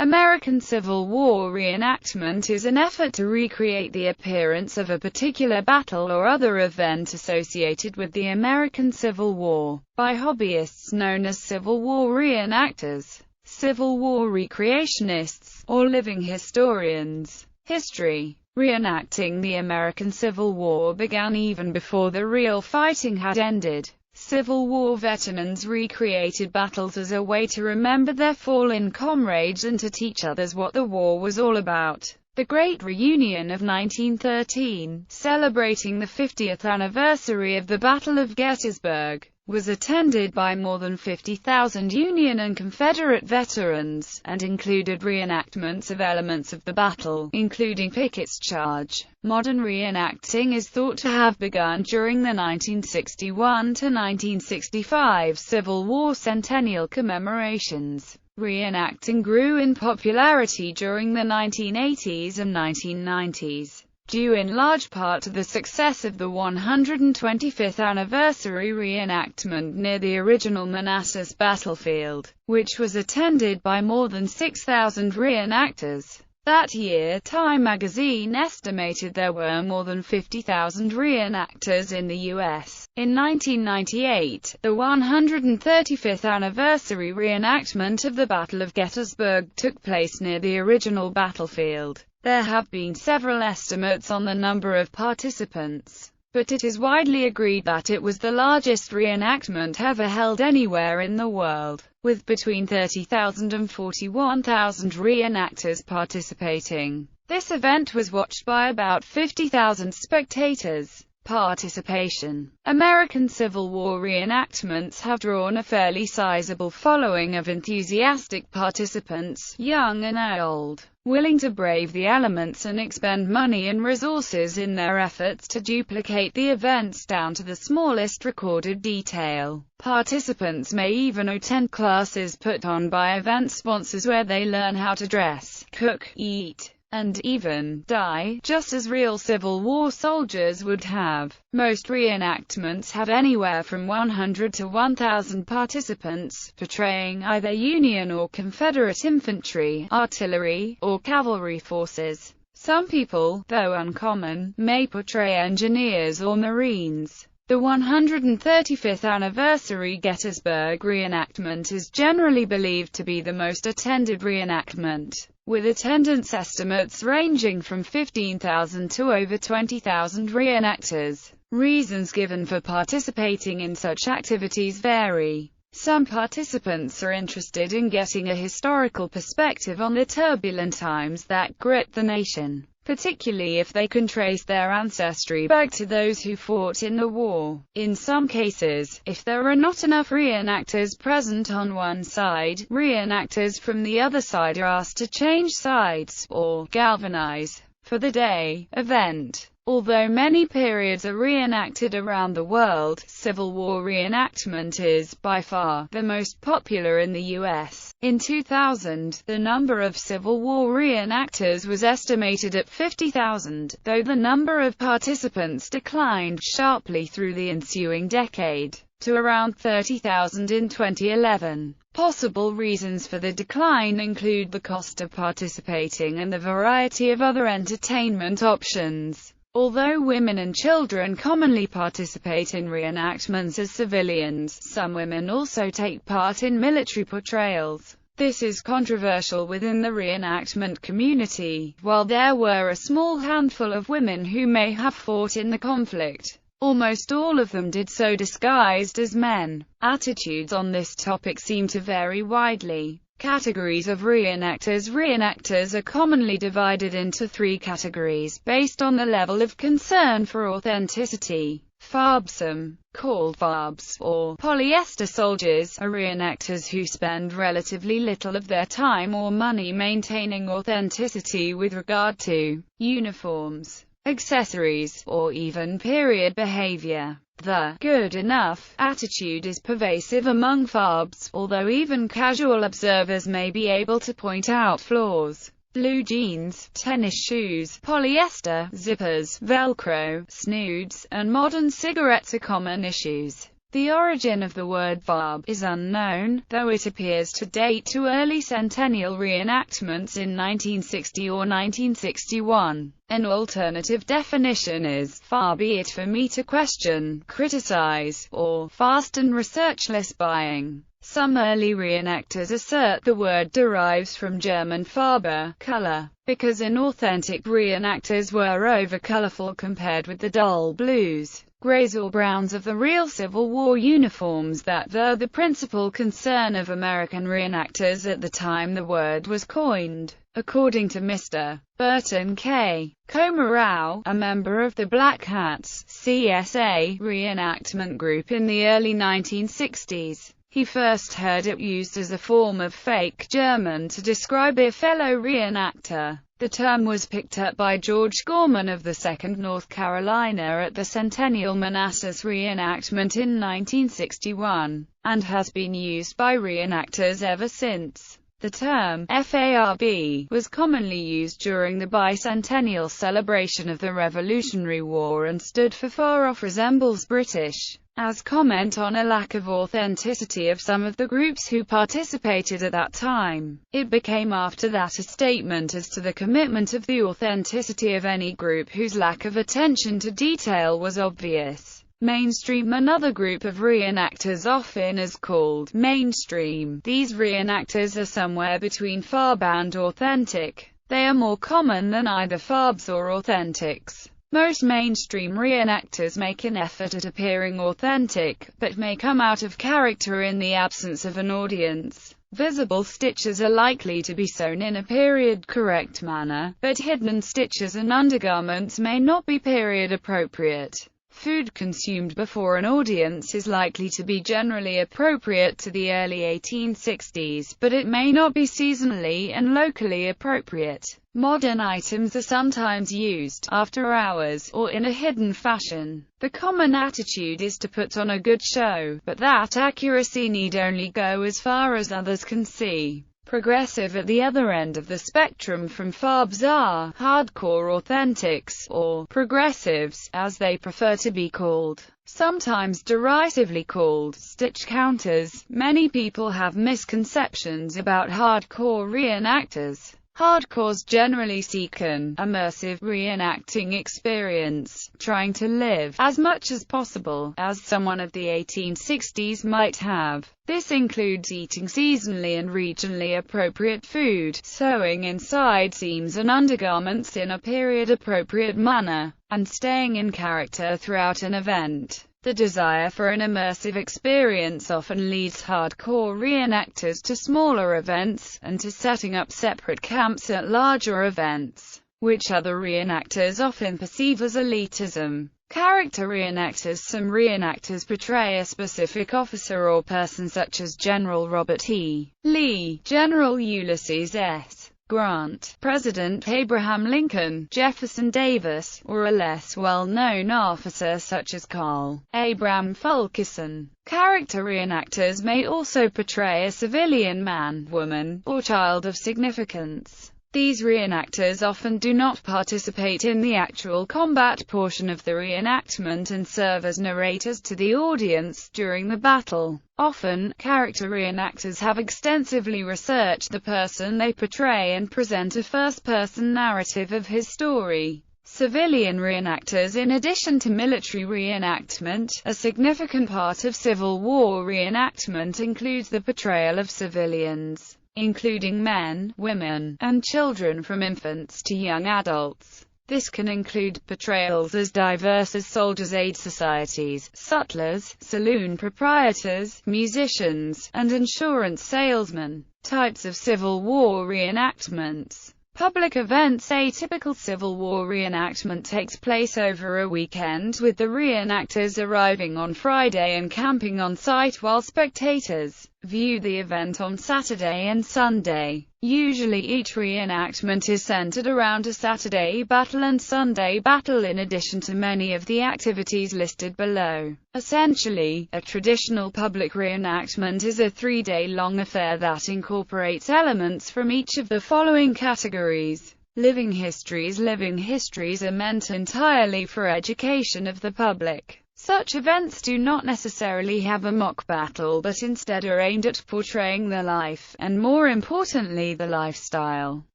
American Civil War reenactment is an effort to recreate the appearance of a particular battle or other event associated with the American Civil War, by hobbyists known as Civil War reenactors, Civil War recreationists, or living historians. History. Reenacting the American Civil War began even before the real fighting had ended. Civil War veterans recreated battles as a way to remember their fallen comrades and to teach others what the war was all about. The Great Reunion of 1913, celebrating the 50th anniversary of the Battle of Gettysburg, was attended by more than 50,000 Union and Confederate veterans, and included reenactments of elements of the battle, including Pickett's Charge. Modern reenacting is thought to have begun during the 1961 to 1965 Civil War centennial commemorations. Reenacting grew in popularity during the 1980s and 1990s, due in large part to the success of the 125th anniversary reenactment near the original Manassas battlefield, which was attended by more than 6,000 reenactors. That year, Time magazine estimated there were more than 50,000 reenactors in the U.S. In 1998, the 135th anniversary reenactment of the Battle of Gettysburg took place near the original battlefield. There have been several estimates on the number of participants, but it is widely agreed that it was the largest reenactment ever held anywhere in the world, with between 30,000 and 41,000 reenactors participating. This event was watched by about 50,000 spectators. Participation. American Civil War reenactments have drawn a fairly sizable following of enthusiastic participants, young and old, willing to brave the elements and expend money and resources in their efforts to duplicate the events down to the smallest recorded detail. Participants may even attend classes put on by event sponsors where they learn how to dress, cook, eat, and even die, just as real Civil War soldiers would have. Most reenactments have anywhere from 100 to 1,000 participants, portraying either Union or Confederate infantry, artillery, or cavalry forces. Some people, though uncommon, may portray engineers or Marines. The 135th anniversary Gettysburg reenactment is generally believed to be the most attended reenactment, with attendance estimates ranging from 15,000 to over 20,000 reenactors. Reasons given for participating in such activities vary. Some participants are interested in getting a historical perspective on the turbulent times that gripped the nation, particularly if they can trace their ancestry back to those who fought in the war. In some cases, if there are not enough reenactors present on one side, reenactors from the other side are asked to change sides, or galvanize, for the day event. Although many periods are reenacted around the world, Civil War reenactment is, by far, the most popular in the U.S. In 2000, the number of Civil War reenactors was estimated at 50,000, though the number of participants declined sharply through the ensuing decade, to around 30,000 in 2011. Possible reasons for the decline include the cost of participating and the variety of other entertainment options. Although women and children commonly participate in reenactments as civilians, some women also take part in military portrayals. This is controversial within the reenactment community. While there were a small handful of women who may have fought in the conflict, almost all of them did so disguised as men. Attitudes on this topic seem to vary widely. Categories of reenactors. Reenactors are commonly divided into three categories, based on the level of concern for authenticity. Farbsome, called farbs, or polyester soldiers, are reenactors who spend relatively little of their time or money maintaining authenticity with regard to uniforms, accessories, or even period behavior. The good enough attitude is pervasive among farbs, although even casual observers may be able to point out flaws. Blue jeans, tennis shoes, polyester, zippers, Velcro, snoods, and modern cigarettes are common issues. The origin of the word Farb is unknown, though it appears to date to early centennial reenactments in 1960 or 1961. An alternative definition is, far be it for me to question, criticize, or fast and researchless buying. Some early reenactors assert the word derives from German Farbe, color, because inauthentic reenactors were over-colorful compared with the dull blues, grays or browns of the real Civil War uniforms that were the principal concern of American reenactors at the time the word was coined. According to Mr. Burton K. Komarau, a member of the Black Hats CSA reenactment group in the early 1960s, he first heard it used as a form of fake German to describe a fellow reenactor. The term was picked up by George Gorman of the 2nd North Carolina at the Centennial Manassas reenactment in 1961, and has been used by reenactors ever since. The term FARB was commonly used during the bicentennial celebration of the Revolutionary War and stood for Far Off Resembles British, as comment on a lack of authenticity of some of the groups who participated at that time. It became after that a statement as to the commitment of the authenticity of any group whose lack of attention to detail was obvious. Mainstream, another group of reenactors often is called mainstream. These reenactors are somewhere between Farb and authentic. They are more common than either Farbs or authentics. Most mainstream reenactors make an effort at appearing authentic, but may come out of character in the absence of an audience. Visible stitches are likely to be sewn in a period-correct manner, but hidden stitches and undergarments may not be period-appropriate. Food consumed before an audience is likely to be generally appropriate to the early 1860s, but it may not be seasonally and locally appropriate. Modern items are sometimes used after hours, or in a hidden fashion. The common attitude is to put on a good show, but that accuracy need only go as far as others can see. Progressive at the other end of the spectrum from Farbs are hardcore authentics, or progressives, as they prefer to be called, sometimes derisively called stitch counters. Many people have misconceptions about hardcore reenactors. Hardcores generally seek an immersive reenacting experience, trying to live as much as possible as someone of the 1860s might have. This includes eating seasonally and regionally appropriate food, sewing inside seams and undergarments in a period-appropriate manner, and staying in character throughout an event. The desire for an immersive experience often leads hardcore reenactors to smaller events, and to setting up separate camps at larger events, which other reenactors often perceive as elitism. Character reenactors. Some reenactors portray a specific officer or person such as General Robert E. Lee, General Ulysses S. Grant, President Abraham Lincoln, Jefferson Davis, or a less well-known officer such as Carl Abram Fulkerson. Character reenactors may also portray a civilian man, woman, or child of significance. These reenactors often do not participate in the actual combat portion of the reenactment and serve as narrators to the audience during the battle. Often, character reenactors have extensively researched the person they portray and present a first-person narrative of his story. Civilian reenactors. In addition to military reenactment, a significant part of Civil War reenactment includes the portrayal of civilians, including men, women, and children from infants to young adults. This can include portrayals as diverse as soldiers' aid societies, sutlers, saloon proprietors, musicians, and insurance salesmen. Types of Civil War reenactments. Public events. A typical Civil War reenactment takes place over a weekend, with the reenactors arriving on Friday and camping on site while spectators view the event on Saturday and Sunday. Usually each reenactment is centered around a Saturday battle and Sunday battle in addition to many of the activities listed below. Essentially, a traditional public reenactment is a 3-day-long affair that incorporates elements from each of the following categories. Living histories. Living histories are meant entirely for education of the public. Such events do not necessarily have a mock battle, but instead are aimed at portraying the life, and more importantly the lifestyle,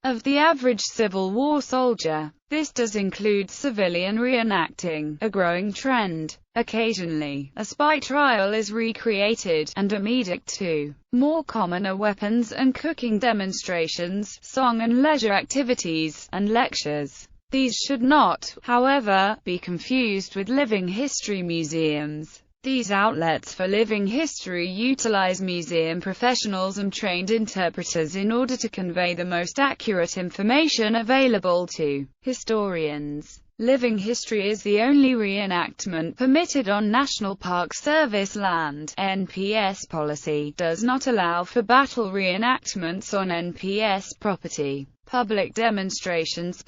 of the average Civil War soldier. This does include civilian reenacting, a growing trend. Occasionally, a spy trial is recreated, and a edict too. More common are weapons and cooking demonstrations, song and leisure activities, and lectures. These should not, however, be confused with living history museums. These outlets for living history utilize museum professionals and trained interpreters in order to convey the most accurate information available to historians. Living history is the only reenactment permitted on National Park Service land. NPS policy does not allow for battle reenactments on NPS property. Public demonstrations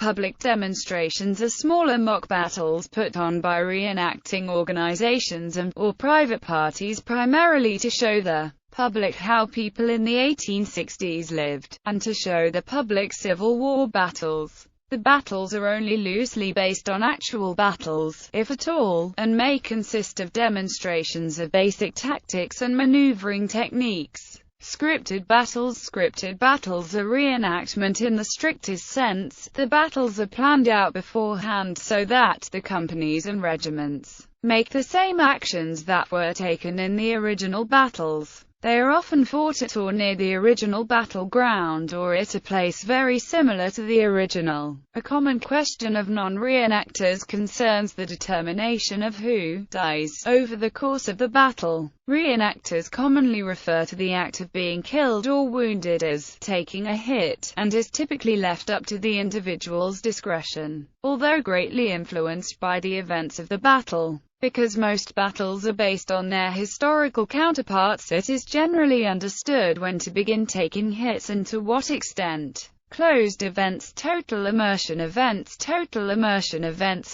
are smaller mock battles put on by reenacting organizations or private parties primarily to show the public how people in the 1860s lived, and to show the public Civil War battles. The battles are only loosely based on actual battles, if at all, and may consist of demonstrations of basic tactics and maneuvering techniques. Scripted battles are reenactment in the strictest sense. The battles are planned out beforehand so that the companies and regiments make the same actions that were taken in the original battles. They are often fought at or near the original battleground, or at a place very similar to the original. A common question of non-reenactors concerns the determination of who dies over the course of the battle. Reenactors commonly refer to the act of being killed or wounded as taking a hit, and is typically left up to the individual's discretion, although greatly influenced by the events of the battle. Because most battles are based on their historical counterparts, it is generally understood when to begin taking hits and to what extent. Closed events, total immersion events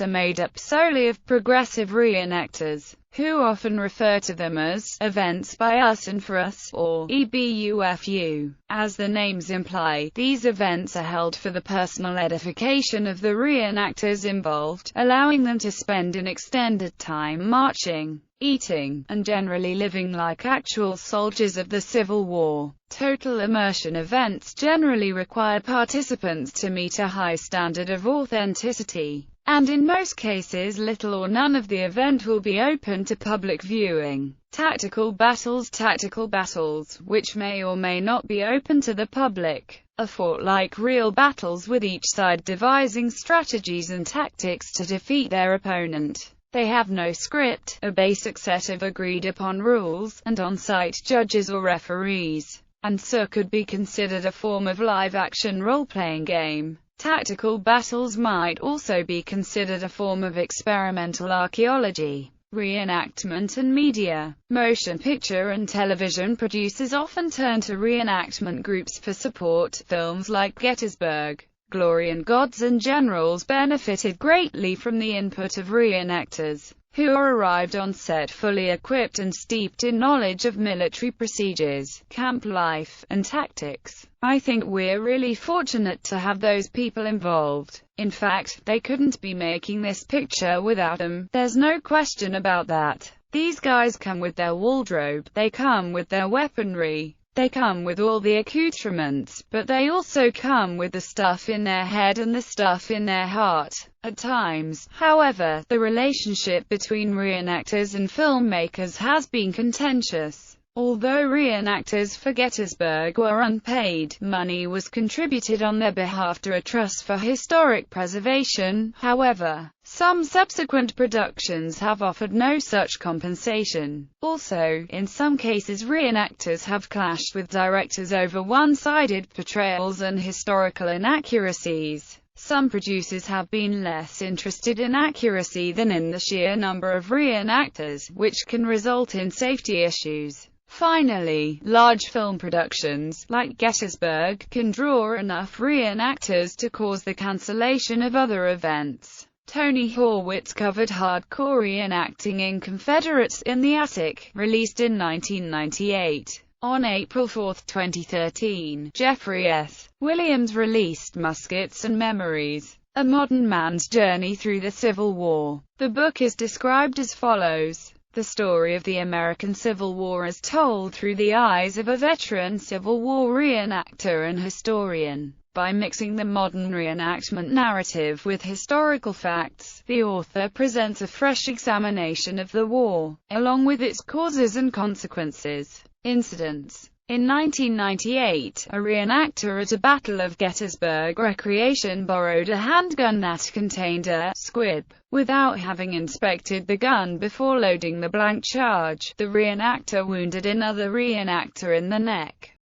are made up solely of progressive reenactors, who often refer to them as events by us and for us, or EBUFU. As the names imply, these events are held for the personal edification of the reenactors involved, allowing them to spend an extended time marching, eating, and generally living like actual soldiers of the Civil War. Total immersion events generally require participants to meet a high standard of authenticity, and in most cases little or none of the event will be open to public viewing. Tactical battles, which may or may not be open to the public, are fought like real battles, with each side devising strategies and tactics to defeat their opponent. They have no script, a basic set of agreed-upon rules, and on-site judges or referees, and so could be considered a form of live-action role-playing game. Tactical battles might also be considered a form of experimental archaeology. Reenactment and media. Motion picture and television producers often turn to reenactment groups for support. Films like Gettysburg, Glory and Gods and Generals benefited greatly from the input of reenactors, who arrived on set fully equipped and steeped in knowledge of military procedures, camp life, and tactics. I think we're really fortunate to have those people involved. In fact, they couldn't be making this picture without them. There's no question about that. These guys come with their wardrobe, they come with their weaponry, they come with all the accoutrements, but they also come with the stuff in their head and the stuff in their heart. At times, however, the relationship between reenactors and filmmakers has been contentious. Although reenactors for Gettysburg were unpaid, money was contributed on their behalf to a trust for historic preservation. However, some subsequent productions have offered no such compensation. Also, in some cases reenactors have clashed with directors over one-sided portrayals and historical inaccuracies. Some producers have been less interested in accuracy than in the sheer number of reenactors, which can result in safety issues. Finally, large film productions, like Gettysburg, can draw enough reenactors to cause the cancellation of other events. Tony Horwitz covered hardcore reenacting in Confederates in the Attic, released in 1998. On April 4, 2013, Jeffrey S. Williams released Muskets and Memories, A Modern Man's Journey Through the Civil War. The book is described as follows. The story of the American Civil War is told through the eyes of a veteran Civil War reenactor and historian. By mixing the modern reenactment narrative with historical facts, the author presents a fresh examination of the war, along with its causes and consequences. Incidents. In 1998, a reenactor at a Battle of Gettysburg recreation borrowed a handgun that contained a squib. Without having inspected the gun before loading the blank charge, the reenactor wounded another reenactor in the neck.